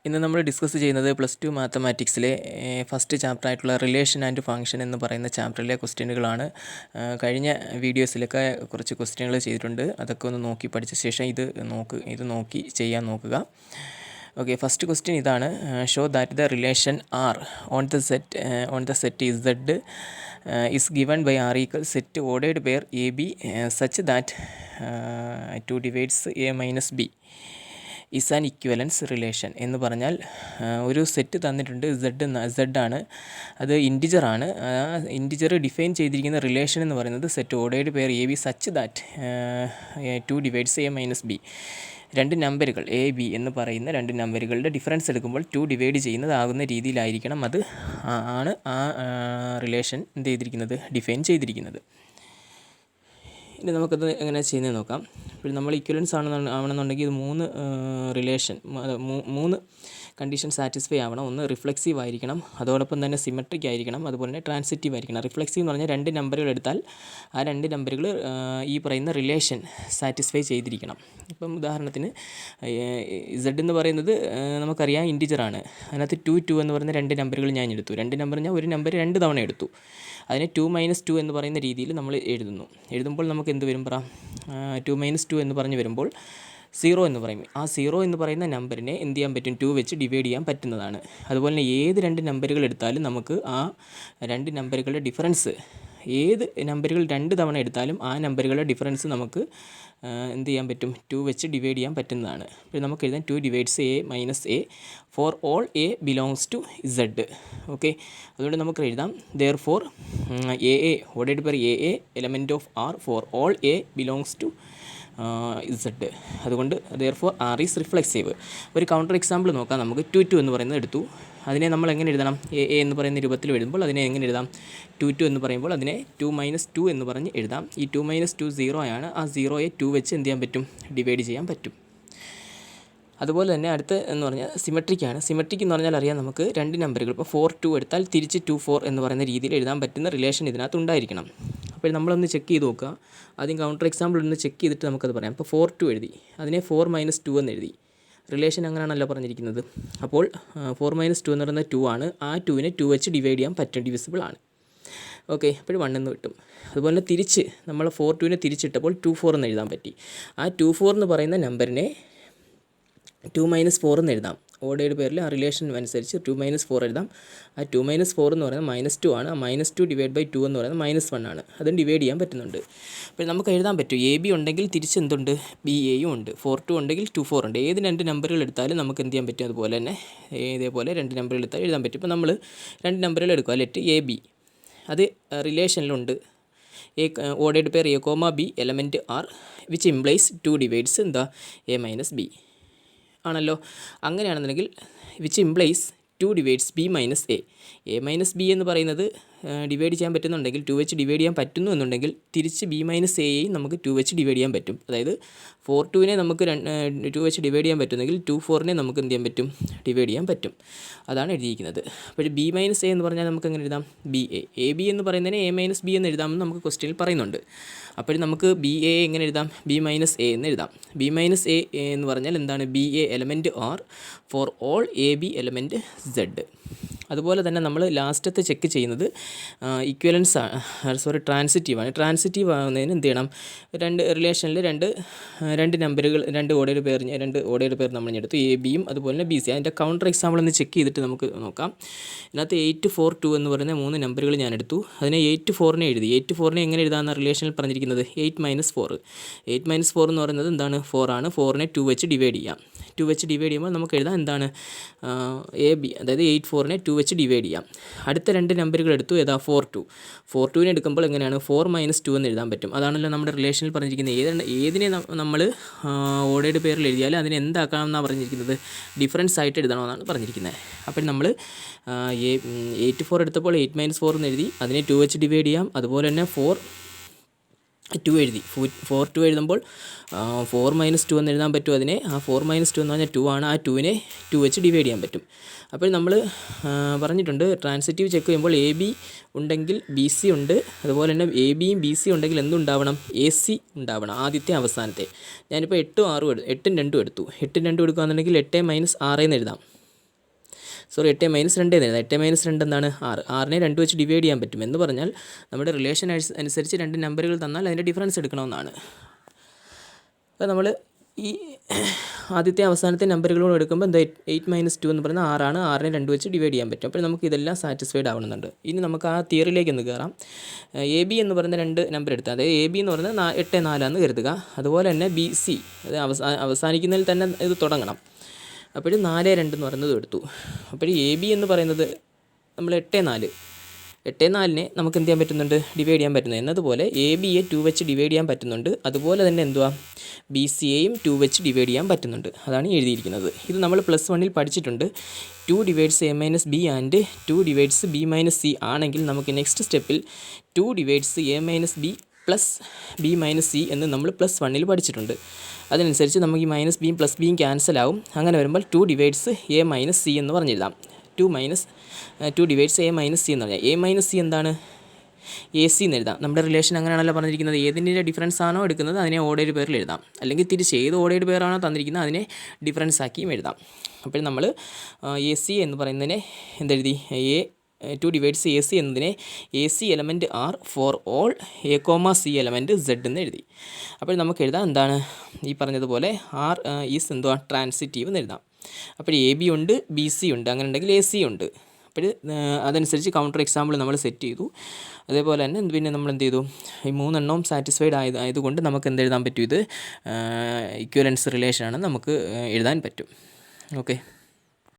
ഇന്ന് നമ്മൾ ഡിസ്കസ് ചെയ്യുന്നത് +2 മാത്തമാറ്റിക്സിലെ ഫസ്റ്റ് ചാപ്റ്റർ ആയിട്ടുള്ള റിലേഷൻ ആൻഡ് ഫംഗ്ഷൻ എന്ന് പറയുന്ന ചാപ്റ്ററിലെ ക്വസ്റ്റ്യനുകളാണ്. കഴിഞ്ഞ വീഡിയോസിലൊക്കെ കുറച്ച് ക്വസ്റ്റ്യനുകൾ ചെയ്തിട്ടുണ്ട്. അതൊക്കെ ഒന്ന് നോക്കി പഠിച്ച ശേഷം ഇത് നോക്കി ചെയ്യാൻ നോക്കുക. ഓക്കെ, ഫസ്റ്റ് ക്വസ്റ്റ്യൻ ഇതാണ്. Show that the relation R on the set Z is given by R equals set ordered pair AB such that 2 divides A minus B is an equivalence relation. എന്ന് പറഞ്ഞാൽ ഒരു set തന്നിട്ടുണ്ട്, Z ആണ്, അത് ഇൻറ്റിജറാണ്. Integer define ചെയ്തിരിക്കുന്ന relation എന്ന് പറയുന്നത് set ordered pair AB such that 2 divides A minus B. രണ്ട് നമ്പറുകൾ എ ബി എന്ന് പറയുന്ന രണ്ട് നമ്പറുകളുടെ ഡിഫറൻസ് എടുക്കുമ്പോൾ 2 ഡിവൈഡ് ചെയ്യുന്നതാകുന്ന രീതിയിലായിരിക്കണം അത് ആണ് ആ റിലേഷൻ എന്ത് ചെയ്തിരിക്കുന്നത്, ഡിഫൈൻ ചെയ്തിരിക്കുന്നത്. ഇനി നമുക്കത് എങ്ങനെ ചെയ്യുന്നത് നോക്കാം. ഇപ്പോൾ നമ്മൾ ഈക്വലൻസ് ആവണമെന്നുണ്ടെങ്കിൽ ഇത് മൂന്ന് കണ്ടീഷൻ സാറ്റിസ്ഫൈ ആവണം. ഒന്ന് റിഫ്ലെക്സീവ് ആയിരിക്കണം, അതോടൊപ്പം തന്നെ സിമെട്രിക് ആയിരിക്കണം, അതുപോലെ തന്നെ ട്രാൻസിറ്റീവ് ആയിരിക്കണം. റിഫ്ലെക്സീവ് എന്ന് പറഞ്ഞാൽ രണ്ട് നമ്പറുകൾ എടുത്താൽ ആ രണ്ട് നമ്പറുകൾ ഈ പറയുന്ന റിലേഷൻ സാറ്റിസ്ഫൈ ചെയ്തിരിക്കണം. ഇപ്പം ഉദാഹരണത്തിന് Z എന്ന് പറയുന്നത് നമുക്കറിയാം ഇൻറ്റിജറാണ്. അതിനകത്ത് 2 എന്ന് പറയുന്ന രണ്ട് നമ്പറുകൾ ഞാൻ എടുത്തു. രണ്ട് നമ്പർ ഞാൻ ഒരു നമ്പർ 2 തവണ എടുത്തു. അതിനെ 2 - 2 എന്ന് പറയുന്ന രീതിയിൽ നമ്മൾ എഴുതുമ്പോൾ നമുക്ക് എന്ത് വരും? 2 - 2 എന്ന് പറഞ്ഞ് വരുമ്പോൾ 0 എന്ന് പറയും. ആ 0 എന്ന് പറയുന്ന നമ്പറിനെ എന്ത് ചെയ്യാൻ പറ്റും? 2 വെച്ച് ഡിവൈഡ് ചെയ്യാൻ പറ്റുന്നതാണ്. അതുപോലെ തന്നെ ഏത് രണ്ട് നമ്പറുകൾ എടുത്താലും നമുക്ക് ആ രണ്ട് നമ്പറുകളുടെ ഡിഫറൻസ്, ഏത് നമ്പറുകൾ 2 തവണ എടുത്താലും ആ നമ്പറുകളുടെ ഡിഫറൻസ് നമുക്ക് എന്ത് ചെയ്യാൻ പറ്റും? 2 വെച്ച് ഡിവൈഡ് ചെയ്യാൻ പറ്റുന്നതാണ്. ഇപ്പോൾ നമുക്ക് എഴുതാം 2 divides A minus A for all A belongs to Z. Okay, അതുകൊണ്ട് നമുക്ക് എഴുതാം therefore AA ordered per AA element of R for all A belongs to Z. അതുകൊണ്ട് therefore R is reflexive. ഒരു കൗണ്ടർ എക്സാമ്പിൾ നോക്കാം. നമുക്ക് 2 എന്ന് പറയുന്നത് എടുത്തു. അതിനെ നമ്മൾ എങ്ങനെ എഴുതണം? A എന്ന് പറയുന്ന രൂപത്തിൽ എഴുതുമ്പോൾ അതിനെ എങ്ങനെ എഴുതാം? 2 എന്ന് പറയുമ്പോൾ അതിനെ 2 - 2 എന്ന് പറഞ്ഞ് എഴുതാം. ഈ 2 - 2 0 ആണ്. ആ 0യെ 2 വെച്ച് എന്ത് ചെയ്യാൻ പറ്റും? ഡിവൈഡ് ചെയ്യാൻ പറ്റും. അതുപോലെ തന്നെ അടുത്ത് എന്ന് പറഞ്ഞാൽ സിമെട്രിക്കാണ്. സിമെട്രിക് എന്ന് പറഞ്ഞാൽ അറിയാം, നമുക്ക് രണ്ട് നമ്പറുകൾ ഇപ്പോൾ 4 2 എടുത്താൽ തിരിച്ച് 2 4 എന്ന് പറയുന്ന രീതിയിൽ എഴുതാൻ പറ്റുന്ന റിലേഷൻ ഇതിനകത്ത് ഉണ്ടായിരിക്കണം. അപ്പോൾ നമ്മളൊന്ന് ചെക്ക് ചെയ്ത് നോക്കുക. ആദ്യം കൗണ്ടർ എക്സാമ്പിൾ ഒന്ന് ചെക്ക് ചെയ്തിട്ട് നമുക്കത് പറയാം. ഇപ്പോൾ 4 2 എഴുതി, അതിനെ 4 - 2 എന്ന് എഴുതി. റിലേഷൻ അങ്ങനെയാണല്ലോ പറഞ്ഞിരിക്കുന്നത്. അപ്പോൾ 4 - 2 എന്ന് പറയുന്നത് 2 ആണ്. ആ 2നെ 2 വെച്ച് ഡിവൈഡ് ചെയ്യാൻ പറ്റും, ഡിവിസിബിൾ ആണ്. ഓക്കെ, അപ്പോൾ 1 എന്ന് കിട്ടും. അതുപോലെ തിരിച്ച് നമ്മൾ 4 2നെ തിരിച്ചിട്ടപ്പോൾ 2 4 എന്ന് എഴുതാൻ പറ്റി. ആ 2 4 എന്ന് പറയുന്ന നമ്പറിനെ 2 - 4 എന്ന് എഴുതാം. ഓർഡേർഡ് പേരിൽ ആ റിലേഷൻ അനുസരിച്ച് 2 - 4 എഴുതാം. ആ 2 - 4 എന്ന് പറയുന്നത് -2 ആണ്. ആ -2 / 2 എന്ന് പറയുന്നത് -1 ആണ്. അതും ഡിവൈഡ് ചെയ്യാൻ പറ്റുന്നുണ്ട്. അപ്പോൾ നമുക്ക് എഴുതാൻ പറ്റും AB ഉണ്ടെങ്കിൽ തിരിച്ച് എന്തുണ്ട്? BAയും ഉണ്ട്. 4 2 ഉണ്ടെങ്കിൽ 2 4 ഉണ്ട്. ഏത് രണ്ട് നമ്പറുകൾ എടുത്താലും നമുക്ക് എന്ത് ചെയ്യാൻ പറ്റും? അതുപോലെ തന്നെ ഇതേപോലെ രണ്ട് നമ്പറുകൾ എടുത്താൽ എഴുതാൻ പറ്റും. ഇപ്പോൾ നമ്മൾ രണ്ട് നമ്പറുകൾ എടുക്കുക. ലെറ്റ് AB, അത് റിലേഷനിലുണ്ട്. Ordered pair A, B element R which implies 2 divides എന്താ? A - B ആണല്ലോ. അങ്ങനെയാണെന്നുണ്ടെങ്കിൽ which implies 2 divides B - A. A - B എന്ന് പറയുന്നത് ഡിവൈഡ് ചെയ്യാൻ പറ്റുന്നുണ്ടെങ്കിൽ 2 വെച്ച് ഡിവൈഡ് ചെയ്യാൻ പറ്റുന്നു എന്നുണ്ടെങ്കിൽ തിരിച്ച് B - Aയെയും നമുക്ക് 2 വെച്ച് ഡിവൈഡ് ചെയ്യാൻ പറ്റും. അതായത് 4 2നെ നമുക്ക് 2 വെച്ച് ഡിവൈഡ് ചെയ്യാൻ പറ്റുമെങ്കിൽ 2 4നെ നമുക്ക് എന്ത് ചെയ്യാൻ പറ്റും? ഡിവൈഡ് ചെയ്യാൻ പറ്റും. അതാണ് എഴുതിയിരിക്കുന്നത്. അപ്പോൾ B - A എന്ന് പറഞ്ഞാൽ നമുക്ക് എങ്ങനെ എഴുതാം? BA. AB എന്ന് പറയുന്നതിനെ A - B എന്ന് എഴുതാമെന്ന് നമുക്ക് ക്വസ്റ്റ്യനിൽ പറയുന്നുണ്ട്. അപ്പോൾ നമുക്ക് BA എങ്ങനെ എഴുതാം? B - A എന്ന് എഴുതാം. B - A എന്ന് പറഞ്ഞാൽ എന്താണ്? BA element R for all AB element Z. അതുപോലെ തന്നെ നമ്മൾ ലാസ്റ്റത്തെ ചെക്ക് ചെയ്യുന്നത് ഇക്വലൻസ് ട്രാൻസിറ്റീവ് ആണ്. ട്രാൻസിറ്റീവ് ആകുന്നതിന് എന്ത് ചെയ്യണം? രണ്ട് റിലേഷനിൽ രണ്ട് നമ്പറുകൾ, രണ്ട് ഓർഡേർഡ് പേർ നമ്മൾ എടുത്തു, ABയും അതുപോലെ തന്നെ BC. അതിൻ്റെ കൗണ്ടർ എക്സാമ്പിൾ ഒന്ന് ചെക്ക് ചെയ്തിട്ട് നമുക്ക് നോക്കാം. ഇതിനകത്ത് 8 4 2 എന്ന് പറയുന്ന 3 നമ്പറുകൾ ഞാൻ എടുത്തു. അതിനെ 8 4നെ എഴുതി. 8 4നെ എങ്ങനെ എഴുതാമെന്ന റിലേഷനിൽ പറഞ്ഞിരിക്കുന്നത് 8 - 4. 8 - 4 എന്ന് പറയുന്നത് എന്താണ്? 4 ആണ്. 4നെ 2 വെച്ച് ഡിവൈഡ് ചെയ്യാം. 2 വെച്ച് ഡിവൈഡ് ചെയ്യുമ്പോൾ നമുക്ക് എഴുതാം എന്താണ്? AB, അതായത് 8 4നെ 2 വെച്ച് ഡിവൈഡ് ചെയ്യാം. അടുത്ത രണ്ട് നമ്പറുകൾ എടുത്തു. ഏതാ? 4 2. 4 2നെ എടുക്കുമ്പോൾ എങ്ങനെയാണ്? 4 - 2 എന്ന് എഴുതാൻ പറ്റും. അതാണല്ലോ നമ്മുടെ റിലേഷനിൽ പറഞ്ഞിരിക്കുന്നത്. ഏതിനെ നമ്മൾ ഓർഡേർഡ് പേരിൽ എഴുതിയാലും അതിനെ എന്താക്കണം എന്നാണ് പറഞ്ഞിരിക്കുന്നത്? ഡിഫറൻസ് ആയിട്ട് എഴുതണമെന്നാണ് പറഞ്ഞിരിക്കുന്നത്. അപ്പോൾ നമ്മൾ 8 4 എടുത്തപ്പോൾ 8 - 4 എന്ന് എഴുതി. അതിനെ 2 വെച്ച് ഡിവൈഡ് ചെയ്യാം. അതുപോലെ തന്നെ 4 2 എഴുതി. 4 2 എഴുതുമ്പോൾ 4 - 2 എന്ന് എഴുതാൻ പറ്റും. അതിനെ ആ 4 - 2 എന്ന് പറഞ്ഞാൽ 2 ആണ്. ആ 2നെ 2 വെച്ച് ഡിവൈഡ് ചെയ്യാൻ പറ്റും. അപ്പോൾ നമ്മൾ പറഞ്ഞിട്ടുണ്ട് ട്രാൻസിറ്റീവ് ചെക്ക് ചെയ്യുമ്പോൾ AB ഉണ്ടെങ്കിൽ BC ഉണ്ട്. അതുപോലെ തന്നെ ABയും BC ഉണ്ടെങ്കിൽ എന്തുണ്ടാവണം? AC ഉണ്ടാവണം, ആദ്യത്തെ അവസാനത്തെ. ഞാനിപ്പോൾ 8 6 8 2 എടുത്തു. 8 2 എടുക്കുകയാണെന്നുണ്ടെങ്കിൽ 8 - 6 എന്ന് എഴുതാം. സോറി 8 - 2 എന്ന് എഴുതാം. 8 - 2 എന്താണ് 6. 6നെ 2 വെച്ച് ഡിവൈഡ് ചെയ്യാൻ പറ്റും എന്ന് പറഞ്ഞാൽ നമ്മുടെ റിലേഷൻ അനുസരിച്ച് രണ്ട് നമ്പറുകൾ തന്നാൽ അതിൻ്റെ ഡിഫറൻസ് എടുക്കണമെന്നാണ്. അപ്പോൾ നമ്മൾ ഈ ആദ്യത്തെ അവസാനത്തെ നമ്പറുകളോട് എടുക്കുമ്പോൾ എന്താ 8 - 2 എന്ന് പറയുന്നത് 6ആണ്. 6നെ 2 വെച്ച് ഡിവൈഡ് ചെയ്യാൻ പറ്റും. അപ്പോൾ നമുക്ക് ഇതെല്ലാം സാറ്റിസ്ഫൈഡ് ആവുന്നുണ്ട്. ഇനി നമുക്ക് ആ തിയറിയിലേക്ക് ഒന്ന് കയറാം. എ ബി എന്ന് പറയുന്ന രണ്ട് നമ്പർ എടുത്താൽ, അതായത് എ ബി എന്ന് പറയുന്നത് 8 4 എന്ന് കരുതുക. അതുപോലെ തന്നെ ബി സി, അത് അവസാനിക്കുന്നതിൽ തന്നെ ഇത് തുടങ്ങണം. അപ്പോൾ 4 2 എന്ന് പറയുന്നത് എടുത്തു. അപ്പോൾ എ ബി എന്ന് പറയുന്നത് നമ്മൾ 8 4 8 4നെ നമുക്ക് എന്ത് ചെയ്യാൻ പറ്റുന്നുണ്ട്, ഡിവൈഡ് ചെയ്യാൻ പറ്റുന്നത്. എന്നതുപോലെ എ ബിയെ 2 വെച്ച് ഡിവൈഡ് ചെയ്യാൻ പറ്റുന്നുണ്ട്. അതുപോലെ തന്നെ എന്തുവാ ബി സിയെയും 2 വെച്ച് ഡിവൈഡ് ചെയ്യാൻ പറ്റുന്നുണ്ട്. അതാണ് എഴുതിയിരിക്കുന്നത്. ഇത് നമ്മൾ +1 പഠിച്ചിട്ടുണ്ട്. 2 divides A minus B and 2 divides B minus C ആണെങ്കിൽ നമുക്ക് നെക്സ്റ്റ് സ്റ്റെപ്പിൽ 2 divides A minus B plus B minus C എന്ന് നമ്മൾ +1 പഠിച്ചിട്ടുണ്ട്. അതിനനുസരിച്ച് നമുക്ക് ഈ മൈനസ് ബിയും പ്ലസ് ബിയും ക്യാൻസൽ ആവും. അങ്ങനെ വരുമ്പോൾ 2 ഡിവൈഡ്സ് എ മൈനസ് സി എന്ന് പറഞ്ഞെഴുതാം. 2 ഡിവൈഡ്സ് എ മൈനസ് സി എന്ന് പറഞ്ഞാൽ എ മൈനസ് സി എന്താണ്, എ സി എന്ന് എഴുതാം. നമ്മുടെ റിലേഷൻ അങ്ങനെയാണല്ലോ പറഞ്ഞിരിക്കുന്നത്. ഏതിൻ്റെ ഡിഫറൻസ് ആണോ എടുക്കുന്നത് അതിനെ ഓർഡർ പേരിൽ എഴുതാം. അല്ലെങ്കിൽ തിരിച്ച് ഏത് ഓർഡർ പേരാണോ തന്നിരിക്കുന്നത് അതിനെ ഡിഫറൻസ് ആക്കിയും എഴുതാം. അപ്പോൾ നമ്മൾ എ സി എന്ന് പറയുന്നതിനെ എന്തെഴുതി, 2 ഡിവൈഡ്സ് എ സി എന്നതിനെ A C element R for all A comma C element Z എന്ന് എഴുതി. അപ്പോൾ നമുക്ക് എഴുതാം എന്താണ് ഈ പറഞ്ഞതുപോലെ ആർ ഈസ് എന്തുവാ ട്രാൻസിറ്റീവ് എന്ന് എഴുതാം. അപ്പോൾ എ ബി ഉണ്ട്, ബി സി ഉണ്ട്, അങ്ങനെ ഉണ്ടെങ്കിൽ എ സി ഉണ്ട്. അപ്പോൾ അതനുസരിച്ച് കൗണ്ടർ എക്സാമ്പിൾ നമ്മൾ സെറ്റ് ചെയ്തു. അതേപോലെ തന്നെ പിന്നെ നമ്മൾ എന്ത് ചെയ്തു, ഈ 3 എണ്ണവും സാറ്റിസ്ഫൈഡ് ആയതുകൊണ്ട് നമുക്ക് എന്ത് എഴുതാൻ പറ്റും, ഇത് ഇക്വലൻസ് റിലേഷനാണ് നമുക്ക് എഴുതാൻ പറ്റും. ഓക്കെ.